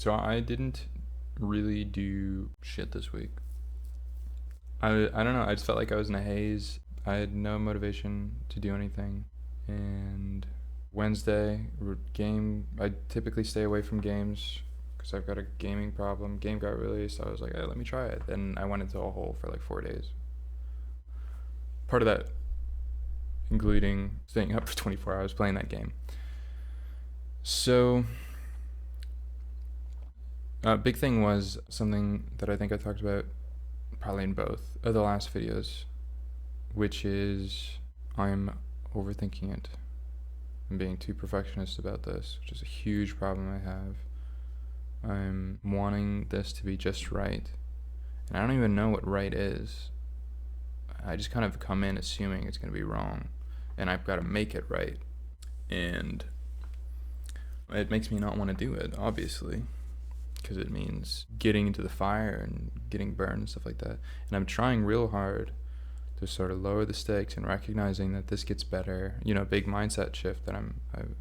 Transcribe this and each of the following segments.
So I didn't really do shit this week. I don't know. I just felt like I was in a haze. I had no motivation to do anything. And Wednesday, game. I typically stay away from games because I've got a gaming problem. Game got released. I was like, hey, let me try it. Then I went into a hole for like 4 days. Part of that including staying up for 24 hours playing that game. So, big thing was something that I think I talked about probably in both of the last videos, which is I'm overthinking it. I'm being too perfectionist about this, which is a huge problem I have. I'm wanting this to be just right, and I don't even know what right is. I just kind of come in assuming it's going to be wrong, and I've got to make it right. And it makes me not want to do it, obviously, because it means getting into the fire and getting burned and stuff like that. And I'm trying real hard to sort of lower the stakes and recognizing that this gets better. You know, big mindset shift that I've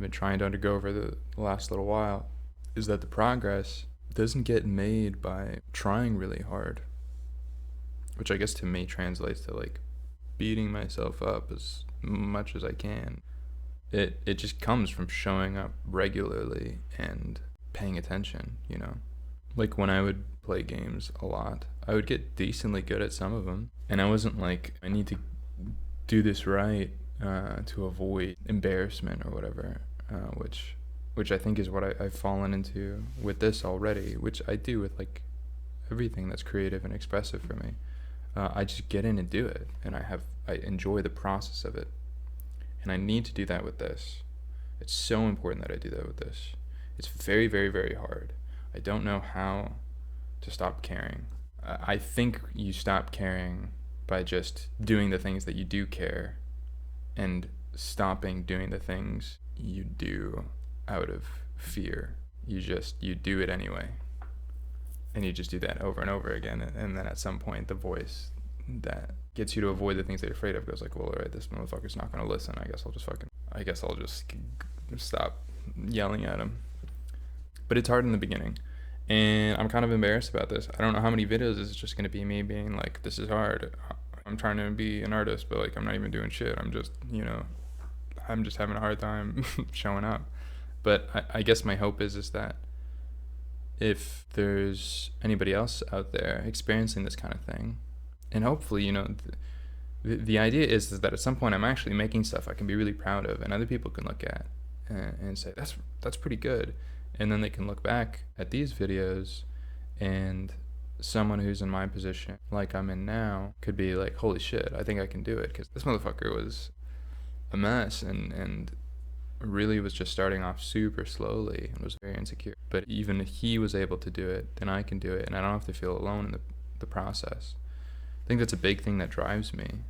been trying to undergo over the last little while is that the progress doesn't get made by trying really hard, which I guess to me translates to like beating myself up as much as I can. It just comes from showing up regularly and paying attention, you know? Like when I would play games a lot, I would get decently good at some of them. And I wasn't like, I need to do this right to avoid embarrassment or whatever, which I think is what I've fallen into with this already, which I do with like everything that's creative and expressive for me. I just get in and do it, and I enjoy the process of it. And I need to do that with this. It's so important that I do that with this. It's very, very, very hard. I don't know how to stop caring. I think you stop caring by just doing the things that you do care and stopping doing the things you do out of fear. You do it anyway. And you just do that over and over again. And then at some point, the voice that gets you to avoid the things that you're afraid of goes like, well, all right, this motherfucker's not going to listen. I guess I'll just stop yelling at him. But it's hard in the beginning. And I'm kind of embarrassed about this. I don't know how many videos it's just going to be me being like, this is hard. I'm trying to be an artist, but like I'm not even doing shit. I'm just having a hard time showing up. But I guess my hope is that if there's anybody else out there experiencing this kind of thing, and hopefully, the idea is that at some point I'm actually making stuff I can be really proud of, and other people can look at and say, that's pretty good. And then they can look back at these videos, and someone who's in my position, like I'm in now, could be like, holy shit, I think I can do it, because this motherfucker was a mess and really was just starting off super slowly and was very insecure. But even if he was able to do it, then I can do it, and I don't have to feel alone in the process. I think that's a big thing that drives me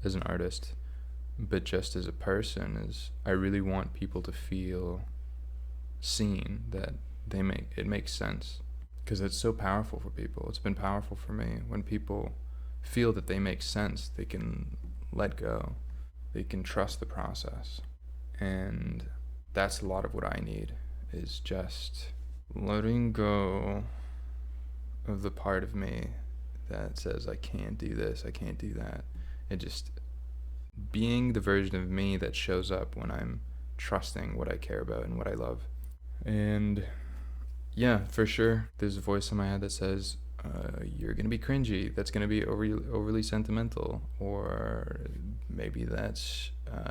as an artist, but just as a person, is I really want people to feel seen, that it makes sense, because it's so powerful for people. It's been powerful for me. When people feel that they make sense, they can let go, they can trust the process. And that's a lot of what I need, is just letting go of the part of me that says I can't do this, I can't do that, and just being the version of me that shows up when I'm trusting what I care about and what I love. And yeah, for sure, there's a voice in my head that says, you're going to be cringy, that's going to be overly sentimental, or maybe that's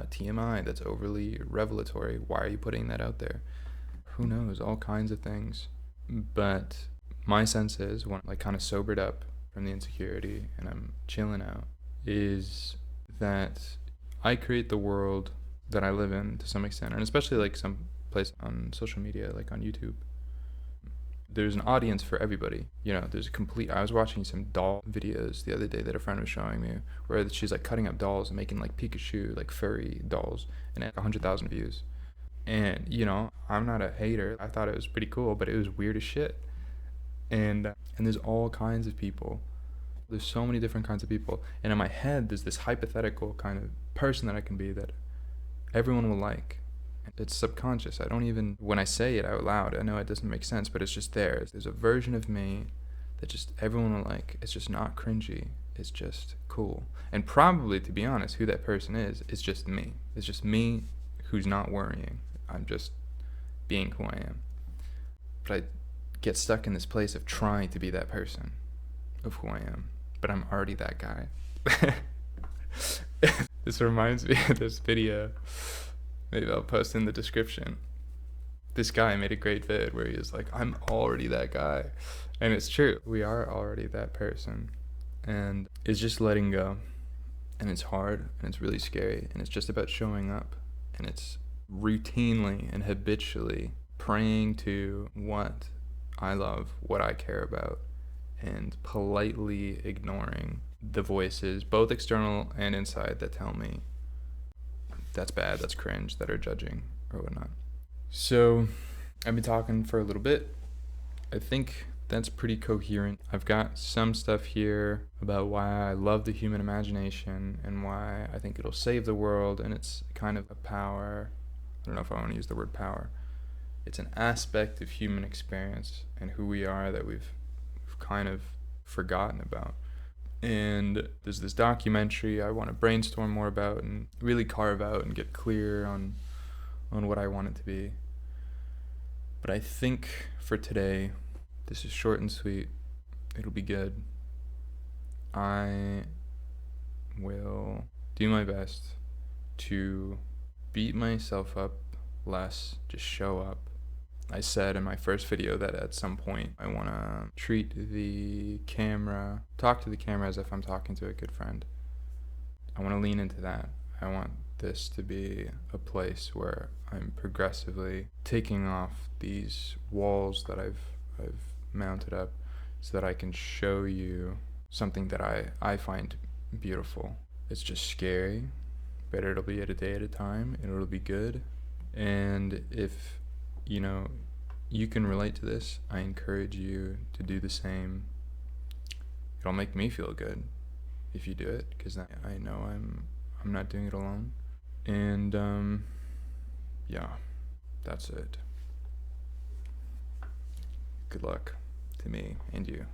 TMI, that's overly revelatory, why are you putting that out there? Who knows, all kinds of things. But my sense is, when I kind of sobered up from the insecurity and I'm chilling out, is that I create the world that I live in to some extent, and especially like some place on social media, like on YouTube. There's an audience for everybody. I was watching some doll videos the other day that a friend was showing me, where she's like cutting up dolls and making like Pikachu, like furry dolls, and it had 100,000 views. And I'm not a hater. I thought it was pretty cool, but it was weird as shit. And there's all kinds of people. There's so many different kinds of people. And in my head, there's this hypothetical kind of person that I can be that everyone will like. It's subconscious. I don't even, when I say it out loud, I know it doesn't make sense, but it's just there. There's a version of me that just everyone will like. It's just not cringy. It's just cool. And probably, to be honest, who that person is just me. It's just me who's not worrying. I'm just being who I am. But I get stuck in this place of trying to be that person of who I am. But I'm already that guy. This reminds me of this video. Maybe I'll post in the description. This guy made a great vid where he was like, I'm already that guy. And it's true. We are already that person. And it's just letting go. And it's hard. And it's really scary. And it's just about showing up. And it's routinely and habitually praying to what I love, what I care about, and politely ignoring the voices, both external and inside, that tell me that's bad, that's cringe, that are judging or whatnot. So I've been talking for a little bit. I think that's pretty coherent. I've got some stuff here about why I love the human imagination and why I think it'll save the world, and it's kind of a power. I don't know if I want to use the word power. It's an aspect of human experience and who we are that we've kind of forgotten about. And there's this documentary I want to brainstorm more about and really carve out and get clear on what I want it to be. But I think for today, this is short and sweet. It'll be good. I will do my best to beat myself up less, just show up. I said in my first video that at some point I want to treat the camera, talk to the camera as if I'm talking to a good friend. I want to lean into that. I want this to be a place where I'm progressively taking off these walls that I've mounted up so that I can show you something that I find beautiful. It's just scary, but it'll be at a day at a time, and it'll be good. And if you can relate to this, I encourage you to do the same. It'll make me feel good if you do it, because I know I'm not doing it alone. And yeah, that's it. Good luck to me and you.